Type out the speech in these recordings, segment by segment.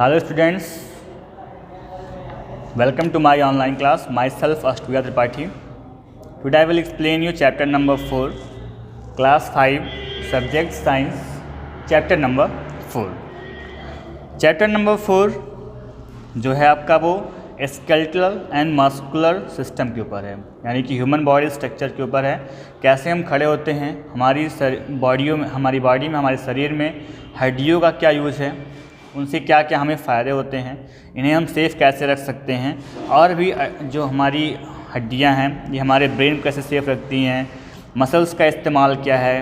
Hello students, welcome to my online class. Myself Ashtuya Tripathi. Today I will explain you chapter number 4, class 5, subject science, chapter number 4. Chapter number 4 जो है आपका वो skeletal and muscular system के ऊपर है, यानी कि human body structure के ऊपर है। कैसे हम खड़े होते हैं, हमारी बॉडी में हमारे शरीर में हड्डियों का क्या यूज़ है, उनसे क्या क्या हमें फ़ायदे होते हैं, इन्हें हम सेफ़ कैसे रख सकते हैं, और भी जो हमारी हड्डियां हैं ये हमारे ब्रेन को कैसे सेफ़ रखती हैं, मसल्स का इस्तेमाल क्या है,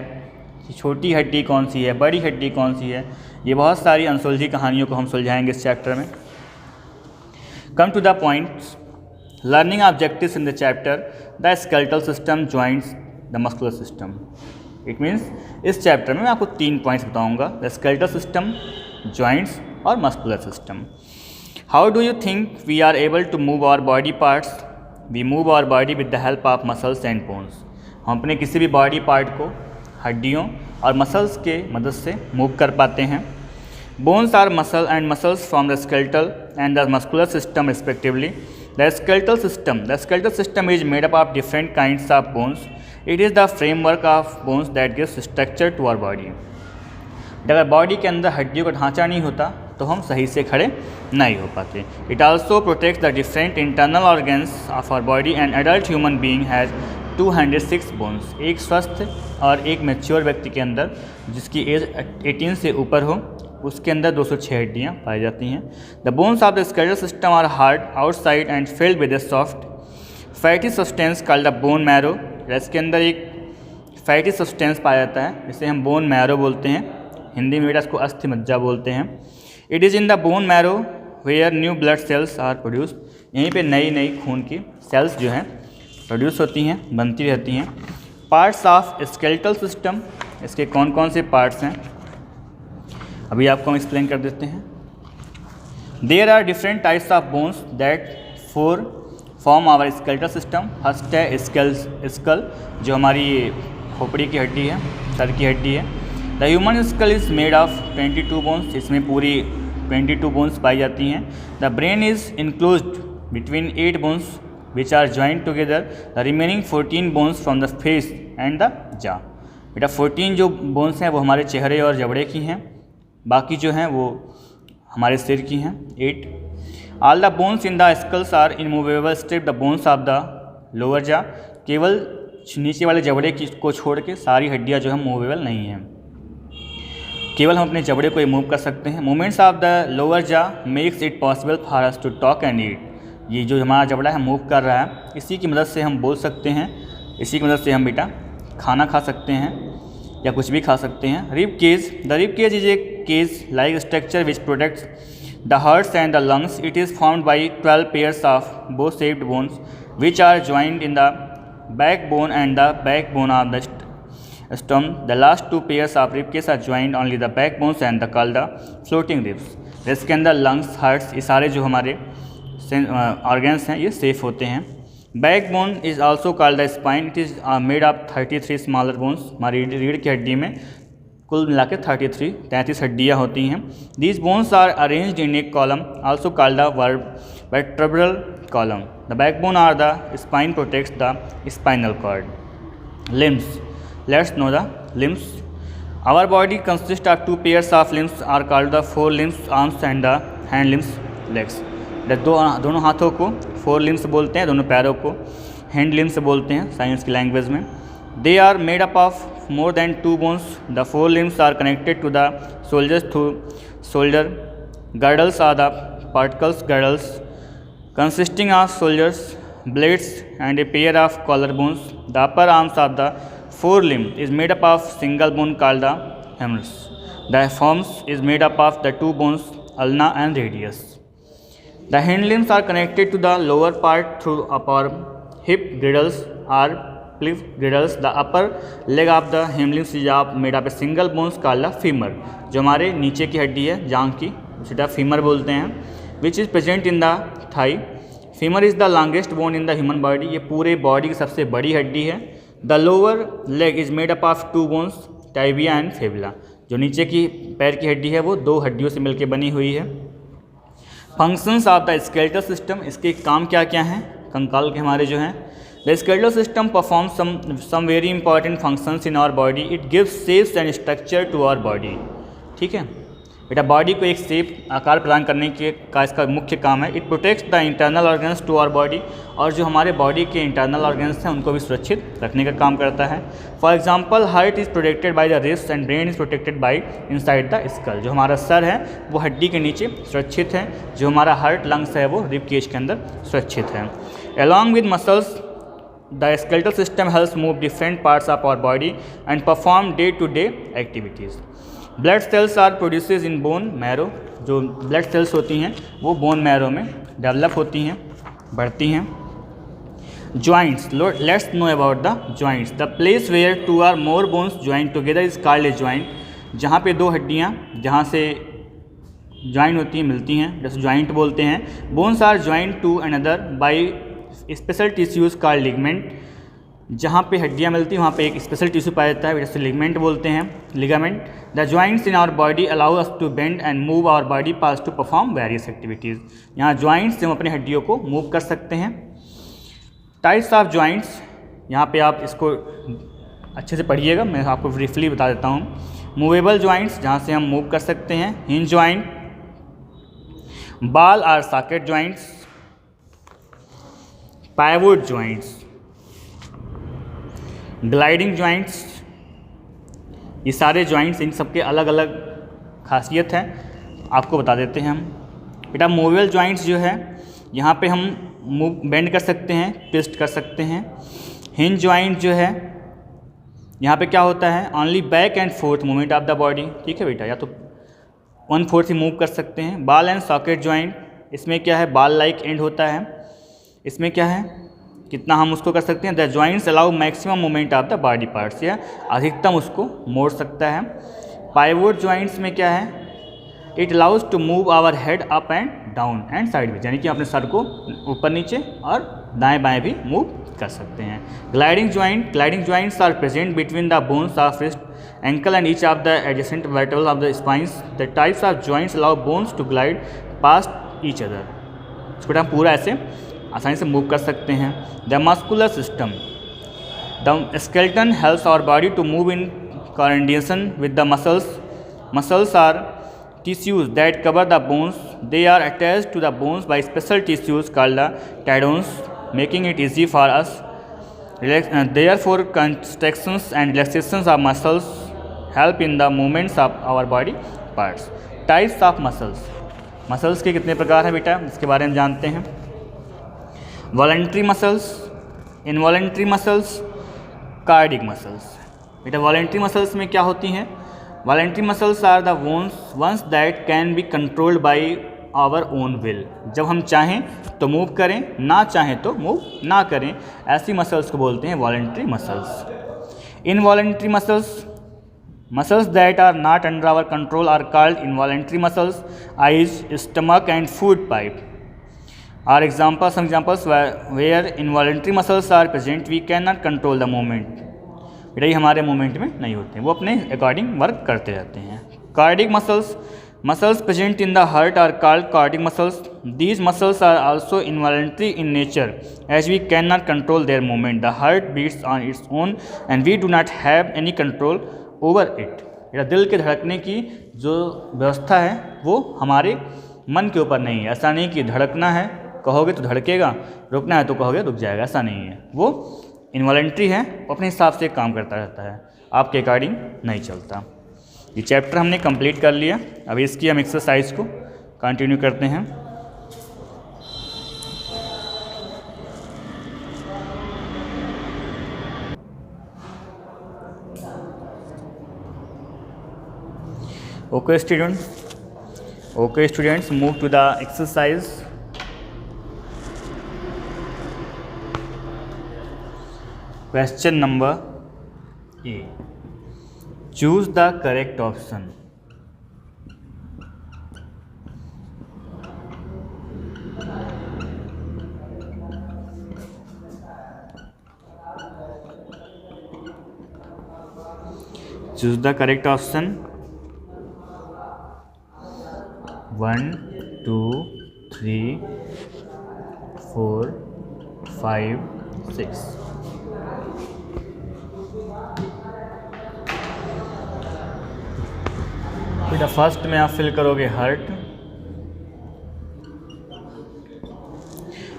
छोटी हड्डी कौन सी है, बड़ी हड्डी कौन सी है, ये बहुत सारी अनसुलझी कहानियों को हम सुलझाएंगे इस चैप्टर में। Come to the point, learning objectives in the chapter the skeletal system joints the muscular system. It means इस चैप्टर में मैं आपको 3 पॉइंट्स बताऊंगा, द स्केलेटल सिस्टम, जॉइंट्स और muscular system. How do you think we are able to move our body parts? We move our body with the help of muscles and bones. हम अपने किसी भी body part को हड्डियों और muscles के मदद से मूव कर पाते हैं। Bones are muscle and muscles from the skeletal and the muscular system respectively. The skeletal system is made up of different kinds of bones. It is the framework of bones that gives structure to our body. अगर body के अंदर हड्डियों का ढांचा नहीं होता तो हम सही से खड़े नहीं हो पाते। It also protects the different internal organs of our body. And adult human being has 206 bones. एक स्वस्थ और एक मैच्योर व्यक्ति के अंदर जिसकी एज 18 से ऊपर हो उसके अंदर 206 हड्डियाँ पाई जाती हैं। The bones of the skeletal system are hard outside and filled with a soft fatty substance called the bone marrow. इसके अंदर एक फैटी सब्सटेंस पाया जाता है जिसे हम बोन मैरो बोलते हैं, हिंदी में बेटा इसको अस्थि मज्जा बोलते हैं। It is in the bone marrow where new blood cells are produced. यहीं पे नई खून की सेल्स जो हैं प्रोड्यूस होती हैं, बनती रहती हैं। पार्ट्स ऑफ स्केलेटल सिस्टम, इसके कौन कौन से पार्ट्स हैं अभी आपको हम एक्सप्लेन कर देते हैं। There are different types of bones that form our skeletal system. First है स्कल, जो हमारी खोपड़ी की हड्डी है, सर की हड्डी है। The human skull is made of 22 bones. इसमें पूरी 22 बोन्स पाई जाती हैं। The brain is enclosed between 8 bones which are joint together. The remaining 14 bones from the face and the jaw. बेटा 14 जो बोन्स हैं वो हमारे चेहरे और जबड़े की हैं, बाकी जो हैं वो हमारे सिर की हैं 8। All the bones in the skulls are immovable strip the bones of the lower jaw. केवल नीचे वाले जबड़े को छोड़ के सारी हड्डियाँ जो है मूवेबल नहीं हैं, केवल हम अपने जबड़े को मूव कर सकते हैं। Movements of the lower jaw makes it possible for us to talk and eat. ये जो हमारा जबड़ा है मूव कर रहा है, इसी की मदद से हम बोल सकते हैं, इसी की मदद से हम बेटा खाना खा सकते हैं या कुछ भी खा सकते हैं। Rib cage, the rib cage is a cage like structure which protects the hearts and the lungs. It is formed by 12 pairs of both shaped bones which are joint in the back bone and the back bone of the stomach. The last 2 pairs of rib cage are joined only the backbones and the called the floating ribs. इसके अंदर lungs, hearts, ये सारे जो हमारे organs हैं ये safe होते हैं। Backbone is also called the spine. It is made of 33 smaller bones. हमारी रीढ़ की हड्डी में कुल मिला के 33 हड्डियाँ होती हैं। These bones are arranged in a column also called the vertebral column. The backbone are the spine protects the spinal cord. Limbs, let's know the limbs. Our body consists of 2 pairs of limbs are called the forelimbs, arms and the hand limbs, legs. दोनों हाथों को four limbs बोलते हैं, दोनों पैरों को hand limbs बोलते हैं साइंस की लैंग्वेज में। They are made up of more than 2 bones. The four limbs are connected to the shoulders through shoulder girdles are the particles girdles consisting of shoulders blades and a pair of collarbones. The upper arms of the forelimb is made up of single bone called the humerus. The forms is made up of the 2 bones ulna and radius. The hind limbs are connected to the lower part through upper hip girdles or cliff girdles. The upper leg of the hind limbs is made up of single bones called the femur. जो हमारे नीचे की हड्डी है जांघ की उसे femur बोलते हैं। Which is present in the thigh. Femur is the longest bone in the human body. ये पूरे बॉडी की सबसे बड़ी हड्डी है। The lower leg is made up of 2 bones tibia and fibula. जो नीचे की पैर की हड्डी है वो 2 हड्डियों से मिलकर बनी हुई है। Functions of the skeletal system, इसके काम क्या क्या हैं कंकाल के हमारे जो हैं। The skeletal system perform some very important functions in our body, it gives shapes and structure to our body. ठीक है बेटा, बॉडी को एक शेप आकार प्रदान करने के का इसका मुख्य काम है। It protects the internal organs to our body, और जो हमारे बॉडी के इंटरनल ऑर्गन्स हैं उनको भी सुरक्षित रखने का काम करता है। For example heart is protected by the wrist and brain is protected by inside the skull. जो हमारा सर है वो हड्डी के नीचे सुरक्षित है, जो हमारा हार्ट लंग्स है वो रिब केज के अंदर सुरक्षित है। Along with muscles the skeletal system helps move different parts of our body and perform day to day activities. Blood cells are produces in bone marrow, जो ब्लड सेल्स होती हैं वो बोन मैरो में develop होती हैं, बढ़ती हैं। Joints, let's know about the joints. The place where two or more bones join together is called a joint. जहाँ पे दो हड्डियाँ जहाँ से ज्वाइन होती हैं, मिलती हैं, जैसे जॉइंट बोलते हैं। Bones are joint to another by special tissues called ligament. जहाँ पे हड्डियाँ मिलती हैं वहाँ पे एक स्पेशल टिश्यू पाया जाता है, जैसे लिगमेंट बोलते हैं, ligament. The joints in our body allow us to bend and move our body parts to perform various activities. यहाँ जॉइंट्स से हम अपनी हड्डियों को मूव कर सकते हैं। टाइप्स ऑफ जॉइंट्स, यहाँ पे आप इसको अच्छे से पढ़िएगा, मैं आपको ब्रीफली बता देता हूँ। मूवेबल जॉइंट्स, जहाँ से हम मूव कर सकते हैं। हिंज जॉइंट, बॉल और socket joints, pivot joints, gliding joints. ये सारे जॉइंट्स, इन सबके अलग अलग खासियत है, आपको बता देते हैं हम। बेटा मूवेबल जॉइंट्स जो है यहाँ पे हम मूव बेंड कर सकते हैं, ट्विस्ट कर सकते हैं। हिंज जॉइंट जो है यहाँ पे क्या होता है, only back and fourth movement of the body. ठीक है बेटा, या तो 1/4 ही मूव कर सकते हैं। बॉल एंड सॉकेट जॉइंट, इसमें क्या है, बॉल लाइक एंड होता है। इसमें क्या है, कितना हम उसको कर सकते हैं। The joints allow maximum movement of the body parts, या अधिकतम उसको मोड़ सकता है। पाइवोट जॉइंट्स में क्या है, it allows to move our head up and down and side, यानी कि अपने सर को ऊपर नीचे और दाएं बाएं भी मूव कर सकते हैं। Gliding joint, gliding joints are present between the bones of wrist, ankle and each of the adjacent vertebral of the spines. The types of joints allow bones to glide past each other. इसको हम पूरा ऐसे आसानी से move कर सकते हैं। The muscular system, the skeleton helps our body to move in coordination with the muscles. Muscles are tissues that cover the bones. They are attached to the bones by special tissues called the tendons, making it easy for us. Therefore, contractions and relaxations of muscles help in the movements of our body parts. Types of muscles. Muscles के कितने प्रकार हैं बेटा, इसके बारे में जानते हैं। Voluntary muscles, involuntary muscles, cardiac muscles. बेटा voluntary muscles में क्या होती हैं? Voluntary muscles are the ones that can be controlled by our own will. जब हम चाहें तो मूव करें, ना चाहें तो मूव ना करें, ऐसी मसल्स को बोलते हैं voluntary muscles. Involuntary muscles, muscles that are not under our control are called involuntary muscles. Eyes, stomach and food pipe are examples. Some examples where involuntary muscles are present, we cannot control the movement. बेटा ये हमारे movement में नहीं होते हैं, वो अपने according work करते रहते हैं। Cardiac muscles, muscles present in the heart are called cardiac muscles. These muscles are also involuntary in nature as we can not control their movement. The heart beats on its own and we do not have any control over it. बेटा दिल के धड़कने की जो व्यवस्था है वो हमारे मन के ऊपर नहीं है। ऐसा नहीं कि धड़कना है कहोगे तो धड़केगा, रुकना है तो कहोगे रुक जाएगा, ऐसा नहीं है। वो इनवॉलंटरी है, वो अपने हिसाब से काम करता रहता है, आपके अकॉर्डिंग नहीं चलता। ये चैप्टर हमने कंप्लीट कर लिया, अभी इसकी हम एक्सरसाइज को कंटिन्यू करते हैं। Okay students, move to the exercise. Question number A. Choose the correct option. Choose the correct option. 1, 2, 3 4 5 6। बेटा फर्स्ट में आप फिल करोगे हर्ट,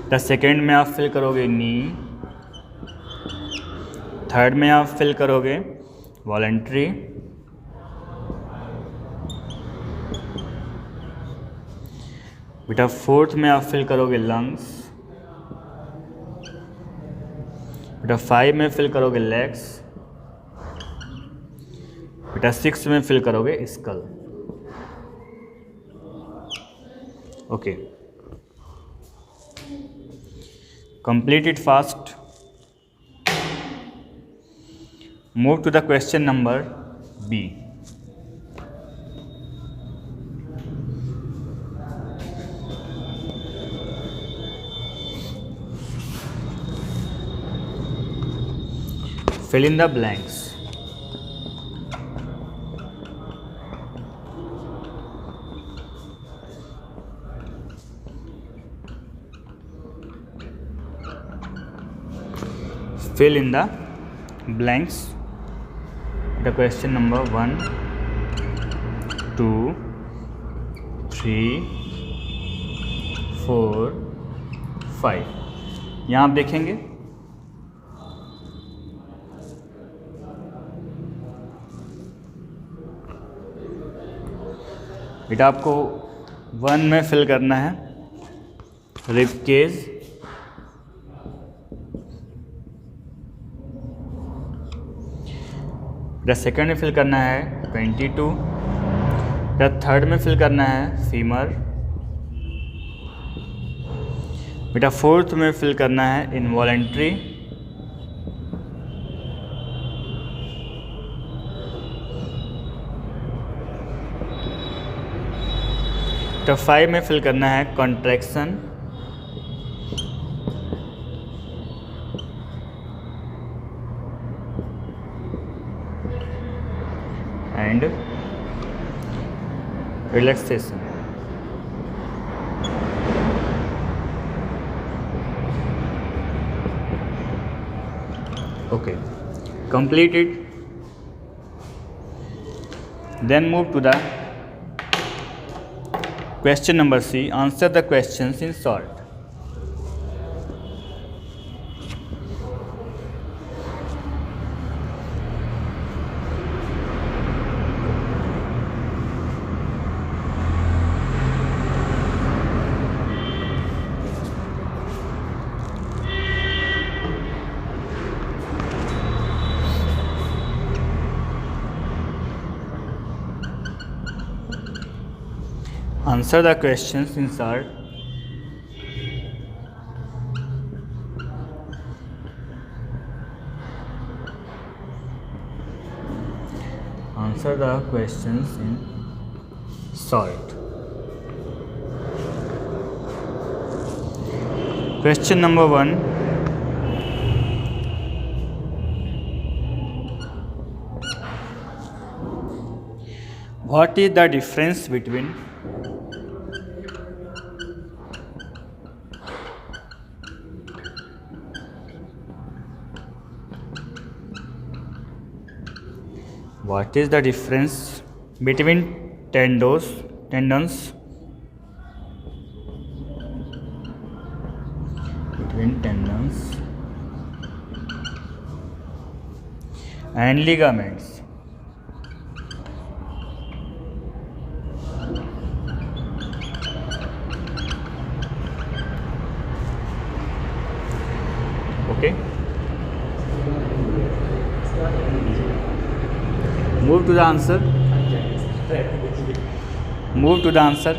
द सेकेंड में आप फिल करोगे नी, थर्ड में आप फिल करोगे वॉलंटरी, बेटा फोर्थ में आप फिल करोगे लंग्स, बेटा 5 में फिल करोगे लेग्स, बेटा 6 में फिल करोगे skull. Okay, complete it fast. Move to the question number B. Fill in the blanks. Fill in the blanks. The question number 1 2 3 4 5। यहाँ आप देखेंगे बेटा आपको 1 में फिल करना है रिब केज, बेटा सेकंड में फिल करना है 22, बेटा थर्ड में फिल करना है फीमर, बेटा फोर्थ में फिल करना है इनवॉलेंट्री, बेटा 5 में फिल करना है contraction, and relaxation. Okay, complete it. Then move to the question number C. Answer the questions in short. Answer the questions in short. Answer the questions in short. Question number 1. What is the difference between tendons and ligaments? Okay. Move to the answer. Move to the answer.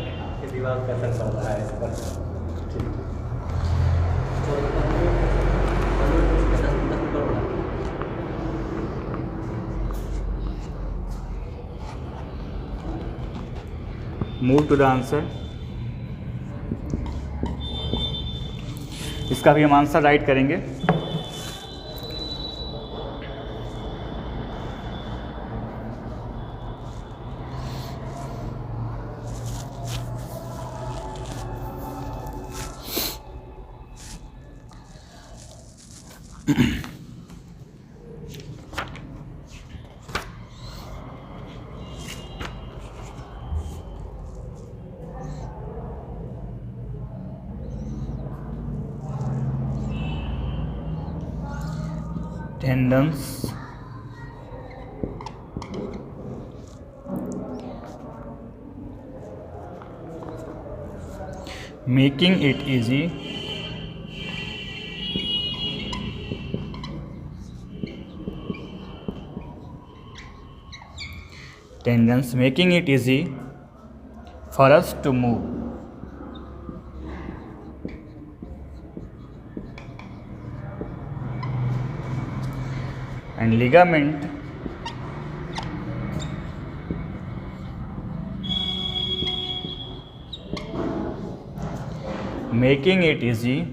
Move to the answer. इसका भी हम answer right करेंगे. tendons, making it easy tendons making it easy for us to move. And ligament making it easy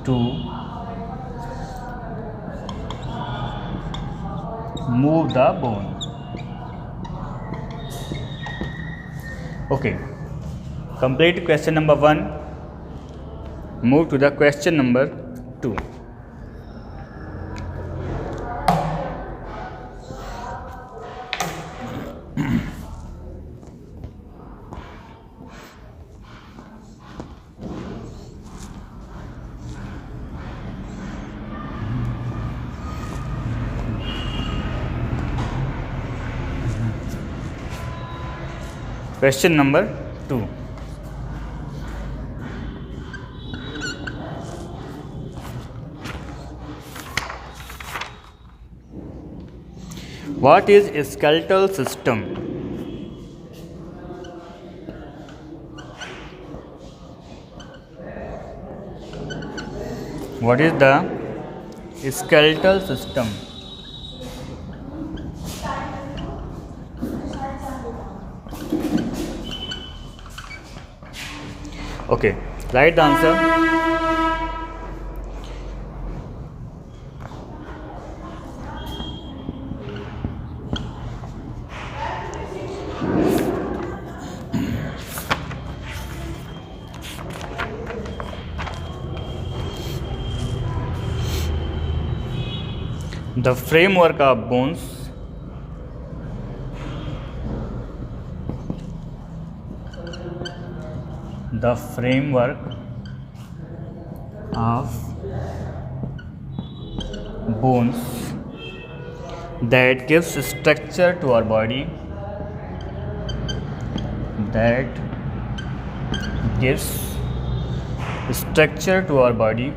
to move the bone. Okay, complete question number 1. Move to the question number 2. Question number 2. What is a skeletal system? What is the skeletal system? Okay, write the answer. The framework of bones. The framework of bones that gives structure to our body, that gives structure to our body,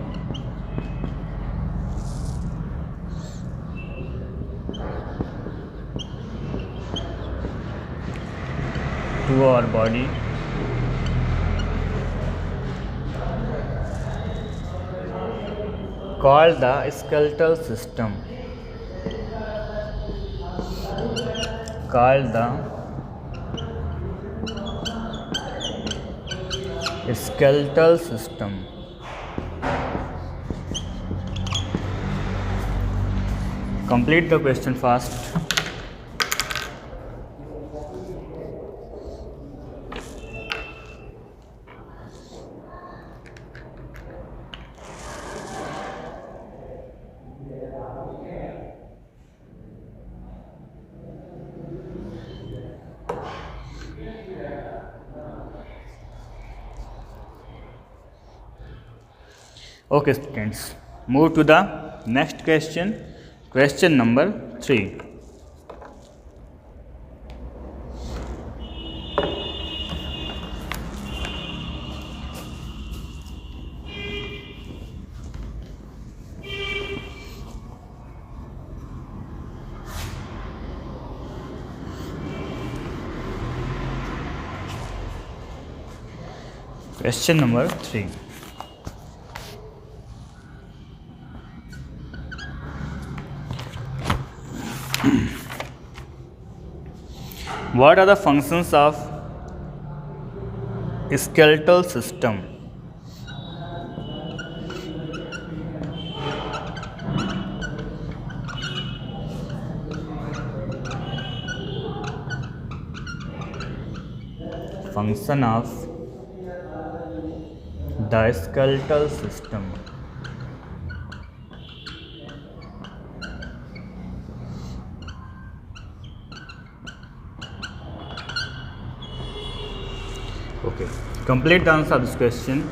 called the skeletal system. Called the skeletal system. Complete the question fast. Okay, students, move to the next question. Question number 3. Question number 3. What are the functions of skeletal system? function of the skeletal system. Okay, complete the answer of this question.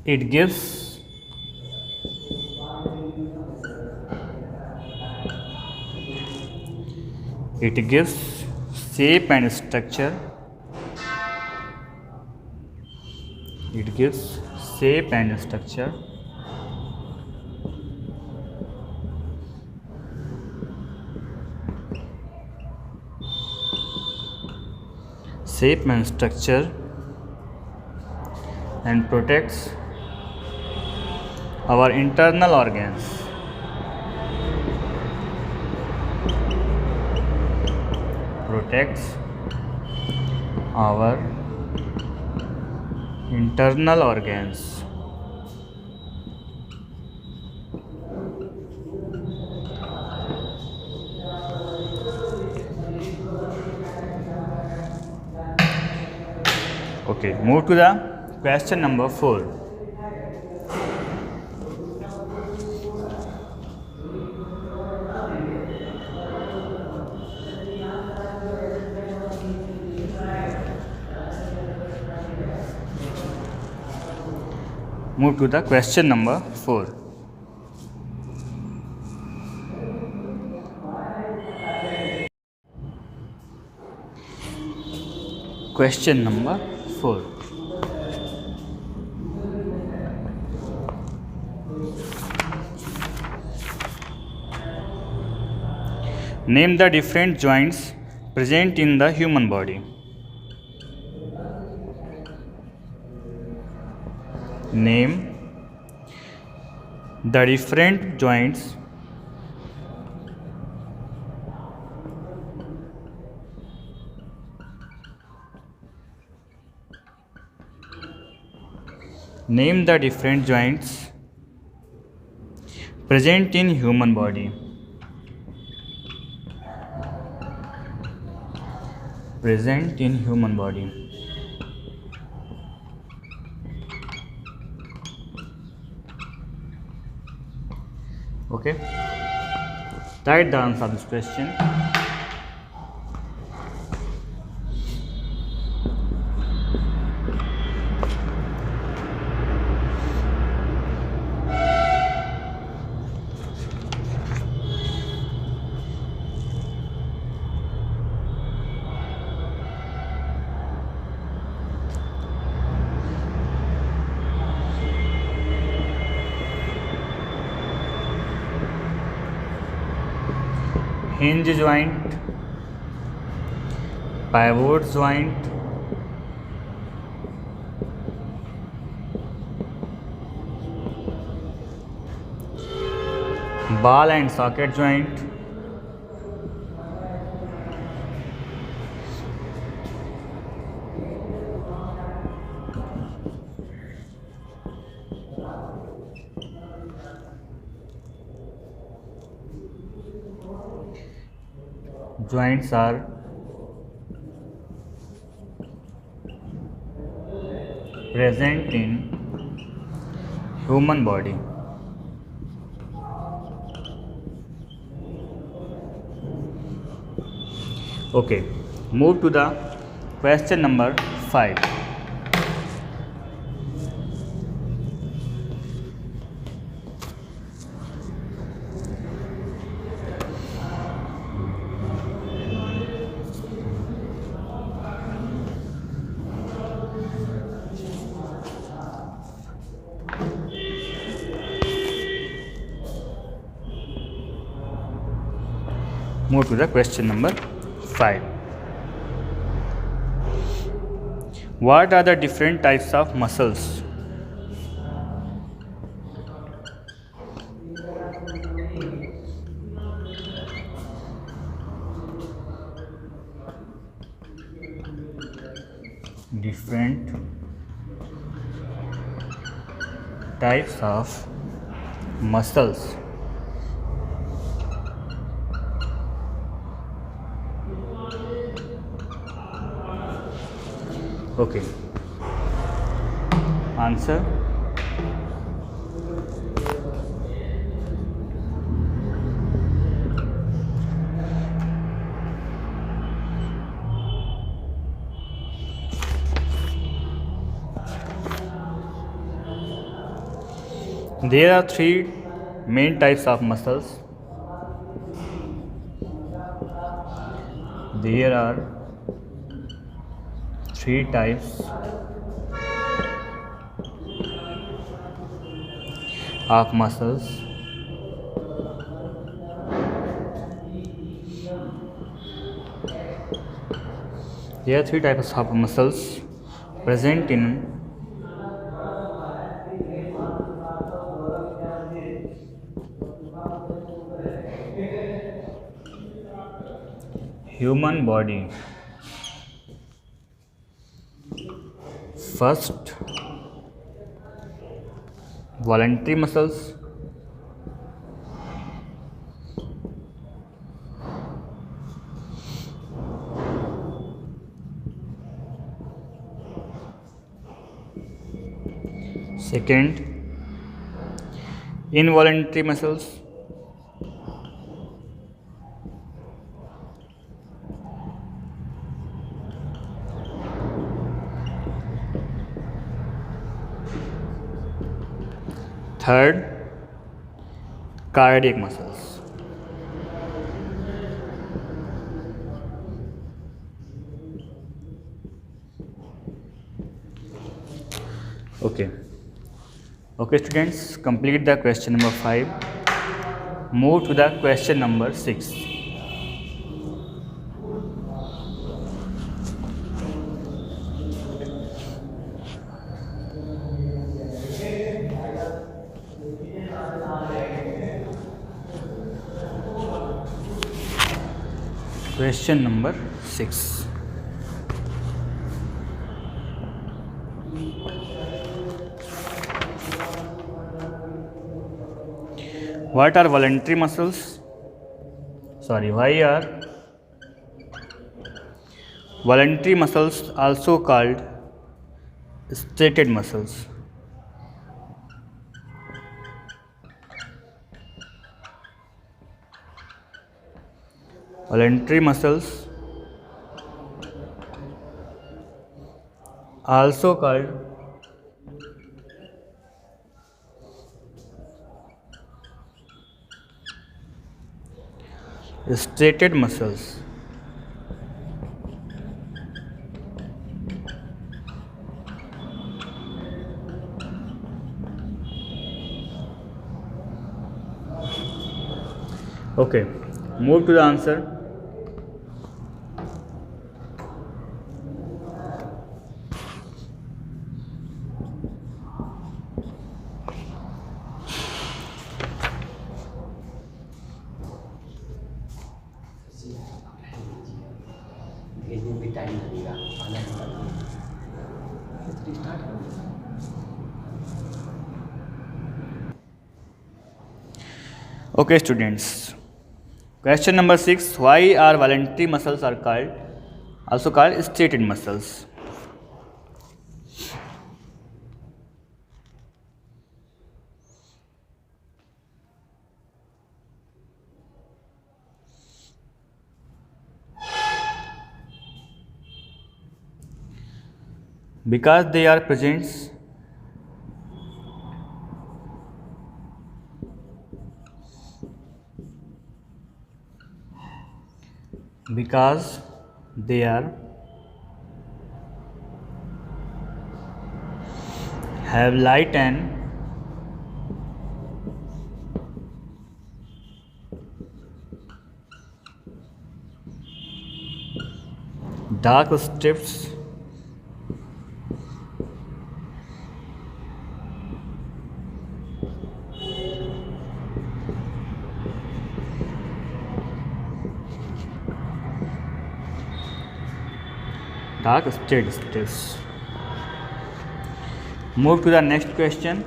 It gives shape and structure. It gives shape and structure. Shape and structure, and protects our internal organs. Protects our internal organs. Okay, move to the question number 4. Move to the question number 4. Question number 4. Name the different joints present in the human body. Name the different joints present in human body. Present in human body. Okay, write the answer of this question. Hinge joint, pivot joint, ball and socket joint, joints are present in human body. Okay, move to the question number 5. Move to the question number 5. What are the different types of muscles? different types of muscles. Okay. Answer. There are three main types of muscles. There are three types of muscles. There are three types of muscles present in human body. First, voluntary muscles. Second, involuntary muscles. Third, cardiac muscles. Okay. Okay, students, complete the question number 5. Move to the question number 6. Question number 6. What are voluntary muscles? Why are voluntary muscles also called striated muscles? Voluntary muscles also called striated muscles. Okay, move to the answer. Okay, students. Question number 6. Why are voluntary muscles also called striated muscles? Because they are present because they are have light and dark strips dark state stress. Move to the next question.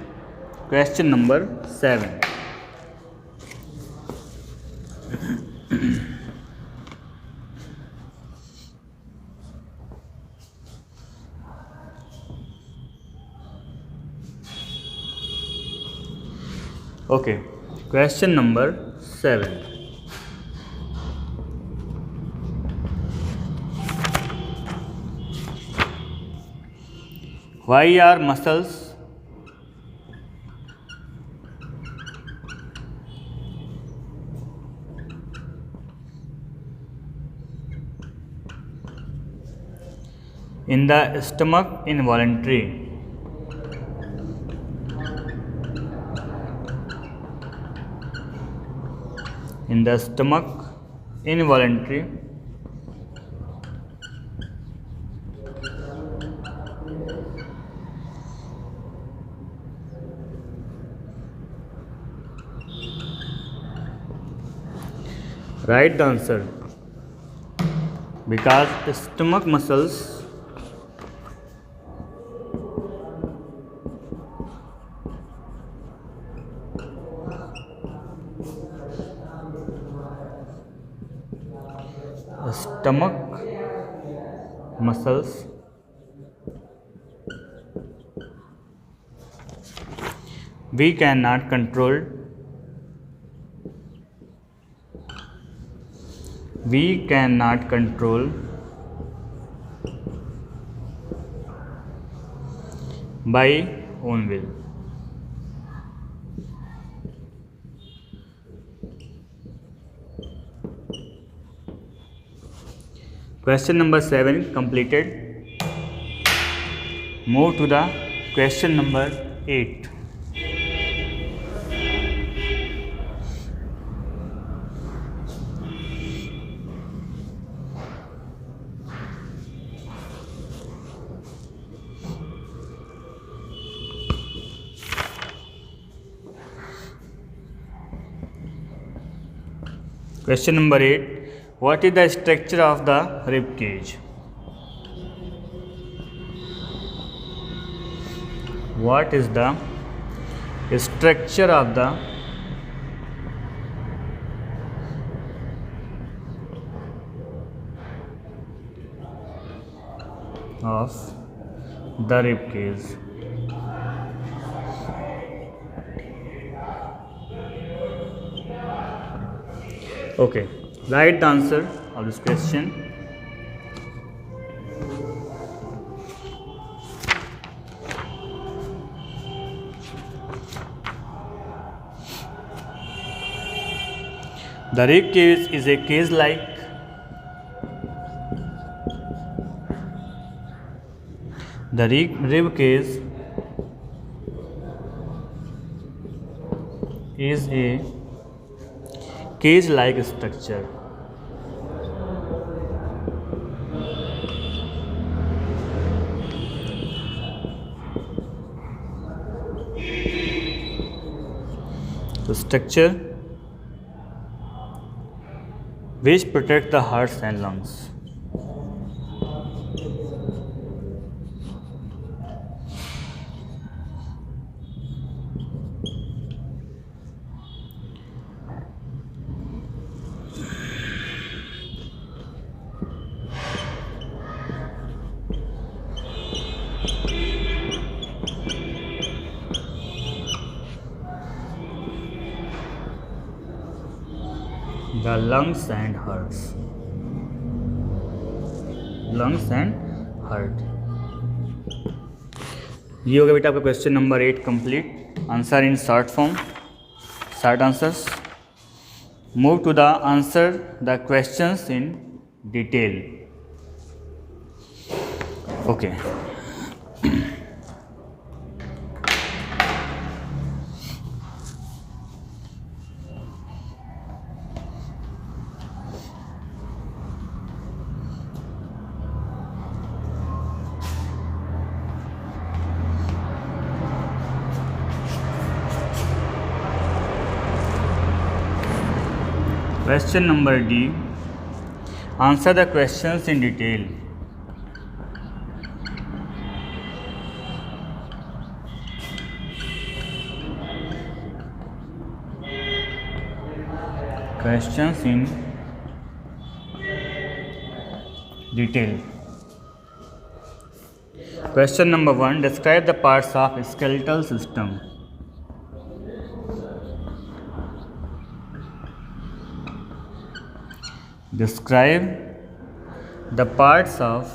Question number 7. Okay, question number 7. Why are muscles in the stomach involuntary? In the stomach involuntary. Write the answer. Because stomach muscles we cannot control by own will. Question number 7 completed. Move to the question number 8. Question number 8. What is the structure of the rib cage? What is the structure of the rib cage? Okay, write the answer of this question. The rib cage is a cage-like rib cage is a cage-like structure. The structure which protect the heart and lungs. The lungs and hearts. ये हो गया बेटा आपका question number 8 complete. Answer in short form, short answers. Move to the answer the questions in detail. Okay. Question number D. Answer the questions in detail. questions in detail. Question number 1. Describe the parts of skeletal system. Describe the parts of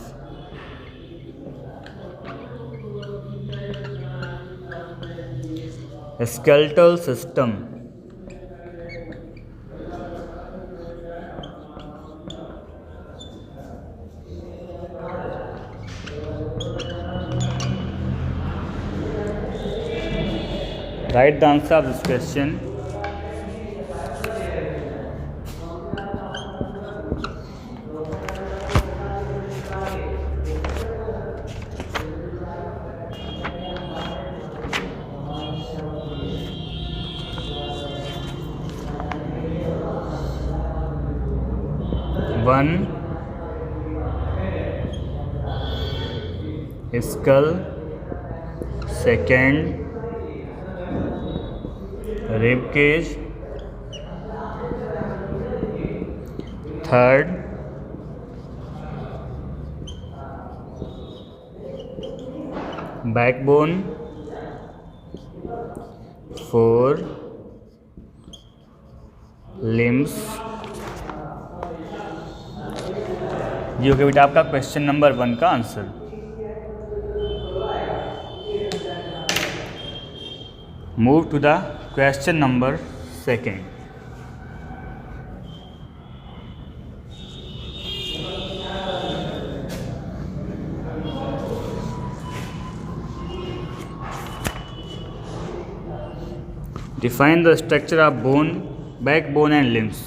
skeletal system. Write the answer of this question. One, skull. Second, rib cage. Third, backbone. 4, limbs. ये हो गया बेटा आपका question number 1 का answer. Move to the question number 2. Define the structure of bone, backbone and limbs.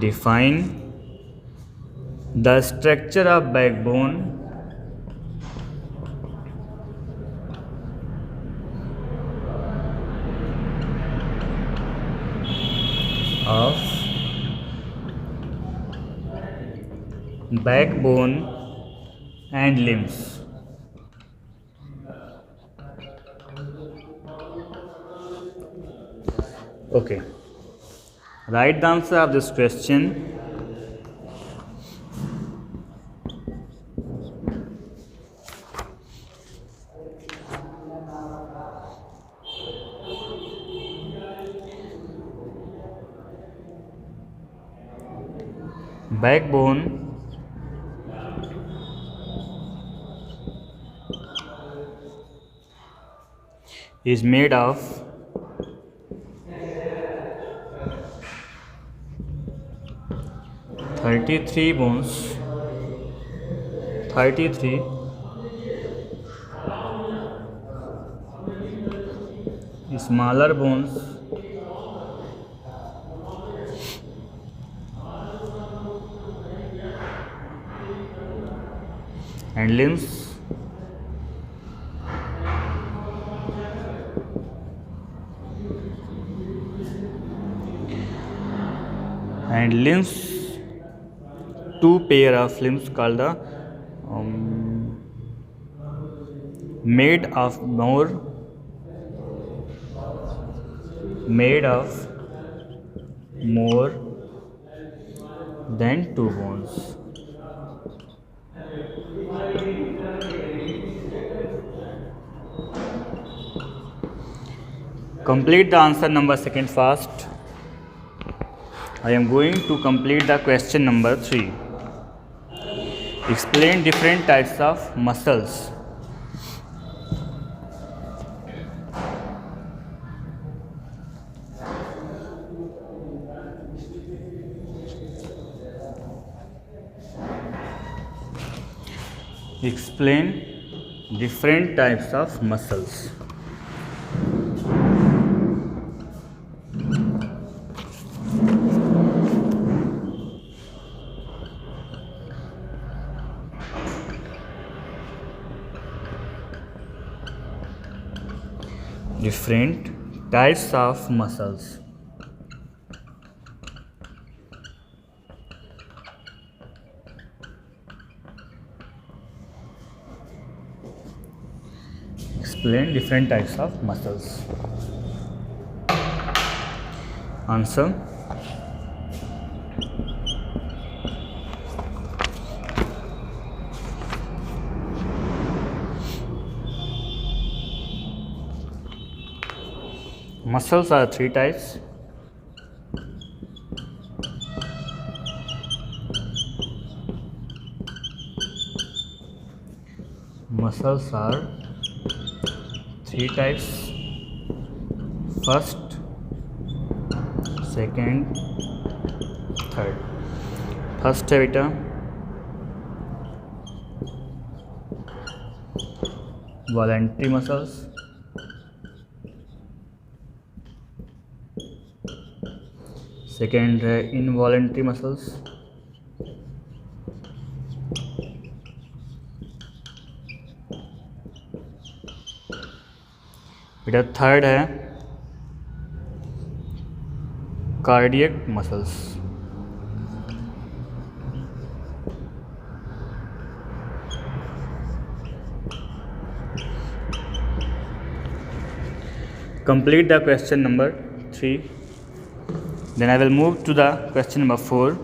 Define the structure of backbone and limbs. Okay. Write the answer of this question. Backbone is made of 33 bones, 33 smaller bones and limbs two pair of limbs called the made of more than 2 bones. Complete the answer number 2 fast. I am going to complete the question number 3. Explain different types of muscles. Explain different types of muscles. Different types of muscles. explain different types of muscles. Answer: muscles are three types. Muscles are three types. First, second, third. First है बेटा voluntary muscles. Second है involuntary muscles. बेटा third है cardiac muscles. Complete the question number 3. Then I will move to the question number 4.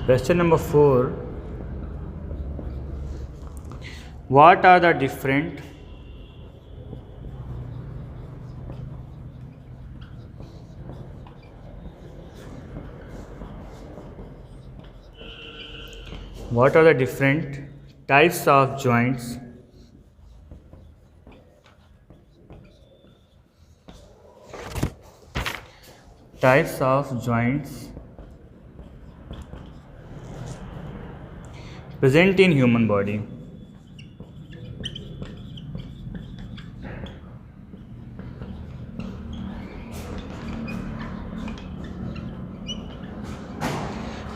Question number 4. What are the different types of joints present in human body?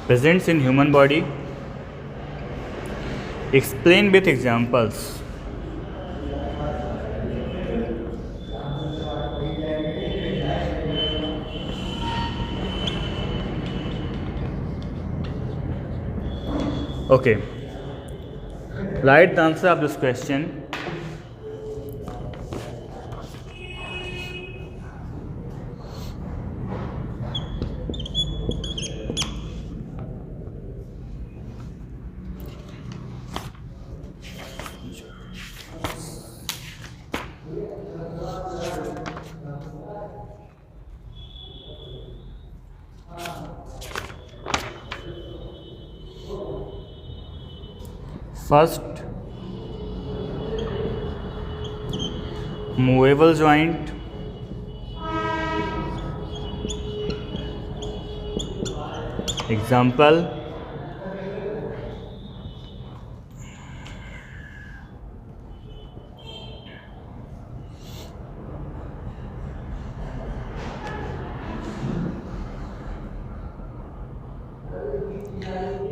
Presents in human body. Explain with examples. Okay. Write the answer of this question. First, movable joint. Example: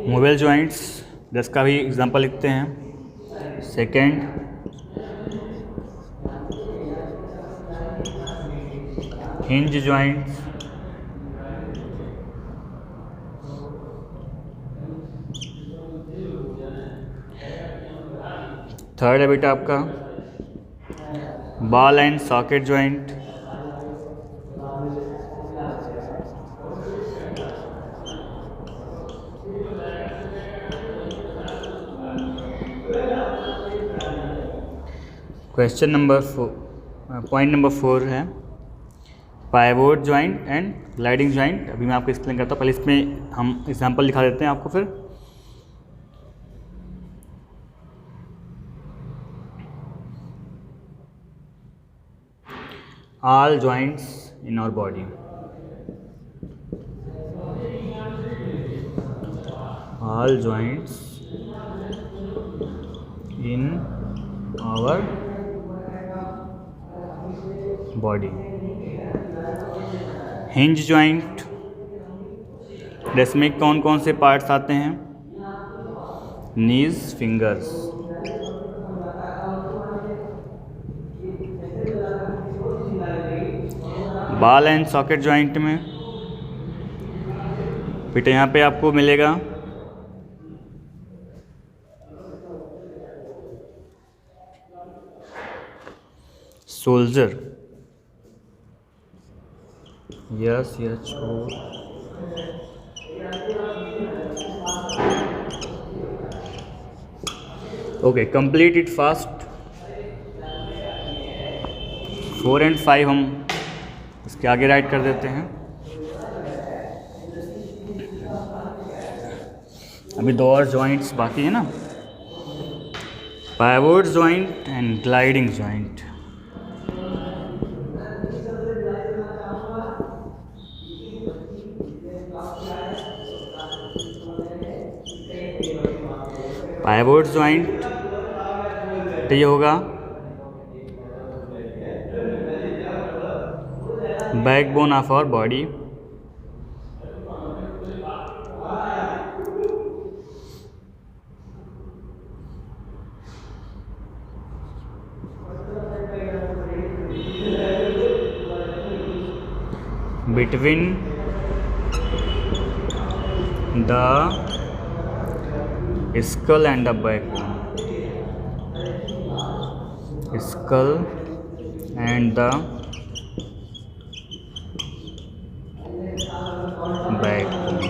movable joints. 10 का भी example लिखते हैं. Second, hinge joints. Third है बेटा आपका ball and socket joint. Question number 4, point number 4 है pivot joint and gliding joint. अभी मैं आपको एक्सप्लेन करता हूँ. पहले इसमें हम एग्जांपल दिखा देते हैं आपको. फिर all joints in our body. All joints in our body. Hinge joint, इसमें कौन कौन से पार्ट्स आते हैं? Knees, fingers. Ball and socket joint में बेटा यहाँ पे आपको मिलेगा shoulder, yes yes okay, complete it fast. 4 and 5 हम इसके आगे राइट कर देते हैं। अभी 2 और जॉइंट्स बाकी है ना, pivot joint and gliding joint. Pivot joint तो ये होगा backbone of our body. Between the skull and the backbone, skull and the backbone,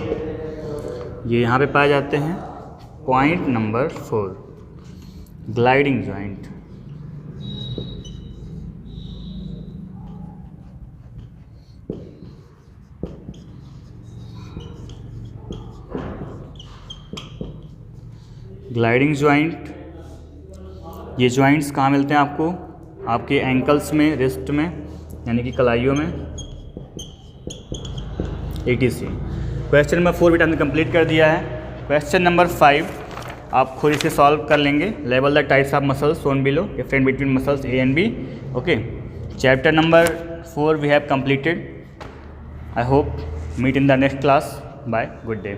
ये यहाँ पे पाए जाते हैं। Point number 4, gliding joint. Gliding joint, ये जॉइंट्स कहाँ मिलते हैं आपको? आपके एंकल्स में, रिस्ट में, यानी कि कलाइयों में, etc। क्वेश्चन नंबर 4 बेटा हमने कंप्लीट कर दिया है। क्वेश्चन नंबर 5 आप खुद इसे सॉल्व कर लेंगे। लेवल the types of muscles shown below, different between muscles A and B. Okay, chapter number 4 we have completed. I hope meet in the next class. Bye, good day.